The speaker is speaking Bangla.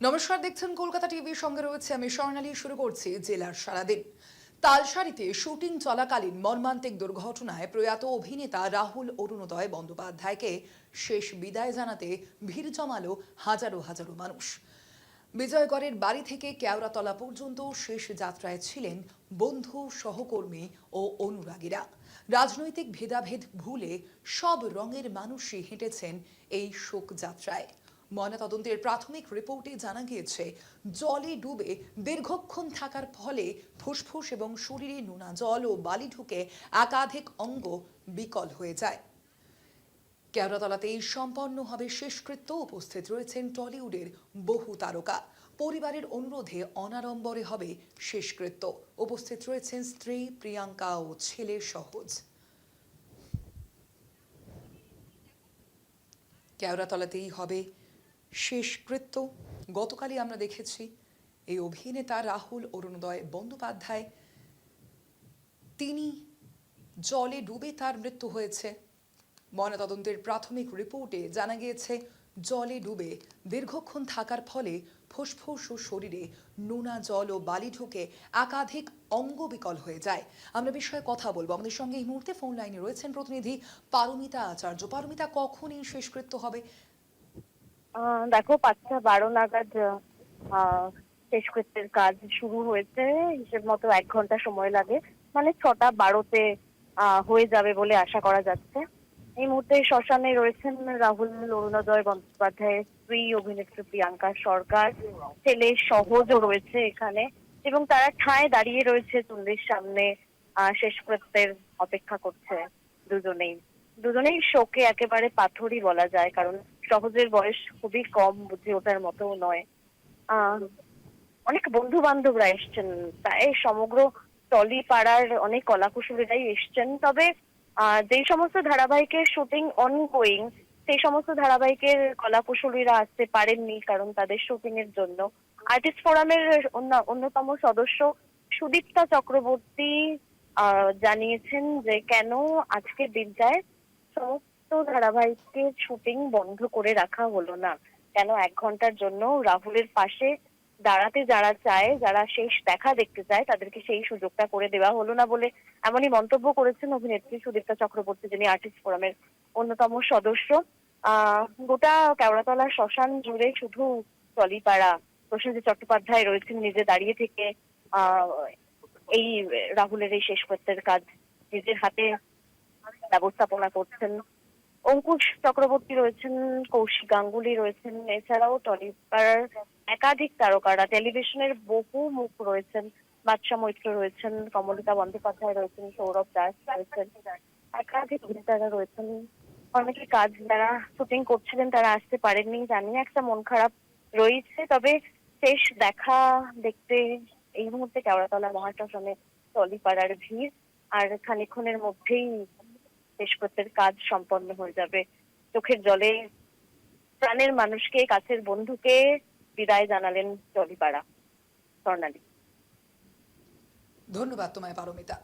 নমস্কার, দেখছেন কলকাতা টিভির সঙ্গে রয়েছে আমি স্বর্ণালী। শুরু করছি জেলার সারাদিন। তালসারিতে শুটিং চলাকালীন মর্মান্তিক দুর্ঘটনায় প্রয়াত অভিনেতা রাহুল অরুণোদয় বন্দ্যোপাধ্যায়কে শেষ বিদায় জানাতে ভিড় জমালো হাজারো হাজারো মানুষ। বিজয়গড়ের বাড়ি থেকে কেওড়াতলা পর্যন্ত শেষ যাত্রায় ছিলেন বন্ধু, সহকর্মী ও অনুরাগীরা। রাজনৈতিক ভেদাভেদ ভুলে সব রঙের মানুষই হেঁটেছেন এই শোক যাত্রায়। ময়নাতদন্তের প্রাথমিক রিপোর্টে জানা গিয়েছে, জলে ডুবে দীর্ঘক্ষণ থাকার ফলে ফুসফুস এবং শরীরে নোনা জল ও বালি ঢুকে একাধিক অঙ্গ বিকল হয়ে যায়। কেওড়াতলাতেই সম্পন্ন হবে শেষকৃত্য। উপস্থিত রয়েছেন টলিউডের বহু তারকা। পরিবারের অনুরোধে অনাড়ম্বরে হবে শেষকৃত্য। উপস্থিত রয়েছেন স্ত্রী প্রিয়াঙ্কা ও ছেলে সহজ। কেওড়াতলাতেই হবে শেষকৃত্য। গতকালই আমরা দেখেছি এই অভিনেতা রাহুল অরুণোদয় বন্দ্যোপাধ্যায়, তিনি জলে ডুবে তার মৃত্যু হয়েছে। ময়নাতদন্তের প্রাথমিক রিপোর্টে জানা গিয়েছে, জলে ডুবে দীর্ঘক্ষণ থাকার ফলে ফুসফুস ও শরীরে নোনা জল ও বালি ঢুকে একাধিক অঙ্গ বিকল হয়ে যায়। আমরা বিষয়ে কথা বলবো। আমাদের সঙ্গে এই মুহূর্তে ফোন লাইনে রয়েছেন প্রতিনিধি পারমিতা আচার্য। পারমিতা, কখন এই শেষকৃত্য হবে? দেখো ৫টা ১২ নাগাদ শেষকৃত্যের কাজ শুরু হয়েছে। হিসেব মতো ১ ঘন্টা সময় লাগে, মানে ৬টা ১২-তে হয়ে যাবে বলে আশা করা যাচ্ছে। এই মুহূর্তে শ্মশানে রয়েছেন রাহুল অরুণোদয় বন্দ্যোপাধ্যায়ের স্ত্রী অভিনেত্রী প্রিয়াঙ্কা সরকার, ছেলে সহজও রয়েছে এখানে, এবং তারা ঠায় দাঁড়িয়ে রয়েছে চুল্লির সামনে। শেষকৃত্যের অপেক্ষা করছে দুজনেই। দুজনেই শোকে একেবারে পাথরই বলা যায়, কারণ সহজের বয়স খুবই কম, বুঝে ওঠার মতো নয়। আহ অনেক বন্ধু বান্ধবরা এসছেন, প্রায় সমগ্র টলি পাড়ার অনেক কলাকুশলীরাই এসছেন। তবে যেই সমস্ত ধারাবাহিকের শুটিং অনগোয়িং, সেই সমস্ত ধারাবাহিকের কলাকুশলীরা আসতে পারেননি, কারণ তাদের শুটিং এর জন্য আর্টিস্ট ফোরামের অন্যতম সদস্য সুদীপ্তা চক্রবর্তী জানিয়েছেন যে কেন আজকের দিনটায় সমস্ত ধারাবাহিকের শুটিং বন্ধ করে রাখা হলো না, কেন ১ ঘন্টার জন্য রাহুলের পাশে দাঁড়াতে যারা চায়, যারা শেষ দেখা দেখতে চায়, তাদেরকে সেই সুযোগটা করে দেওয়া হলো না বলে এমনই মন্তব্য করেছেন অভিনেত্রী সুদীপ্তা চক্রবর্তী, যিনি আর্টিস্ট ফোরামের অন্যতম সদস্য। গোটা কেওড়াতলা শ্মশান জুড়ে শুধু টলিপাড়া, প্রসেনজিৎ চট্টোপাধ্যায় রয়েছেন নিজে দাঁড়িয়ে থেকে আহ এই রাহুলের এই শেষকৃত্যের কাজ নিজের হাতে ব্যবস্থাপনা করছেন। অঙ্কুশ চক্রবর্তী রয়েছেন, কৌশিক গাঙ্গুলি রয়েছেন, এছাড়াও টলিপাড়ার একাধিক তারকারা, টেলিভিশনের বহু মুখ রয়েছেন। বাদশা মৈত্র রয়েছেন, কমলিকা বন্দ্যোপাধ্যায় রয়েছেন, সৌরভ দাস রয়েছেন, একাধিক অভিনেতারা রয়েছেন। অনেকে কাজ যারা শুটিং করছিলেন তারা আসতে পারেননি, জানিয়ে একটা মন খারাপ রয়েছে। তবে শেষ দেখা দেখতে এই মুহূর্তে কেওড়াতলা মহাশ্মশানে টলিপাড়ার ভিড়, আর খানিকক্ষণের মধ্যেই শেষকৃত্যের কাজ সম্পন্ন হয়ে যাবে। চোখের জলে প্রাণের মানুষকে, কাছের বন্ধুকে বিদায় জানালেন টলিপাড়া। স্বর্ণালী। ধন্যবাদ তোমায় পারমিতা।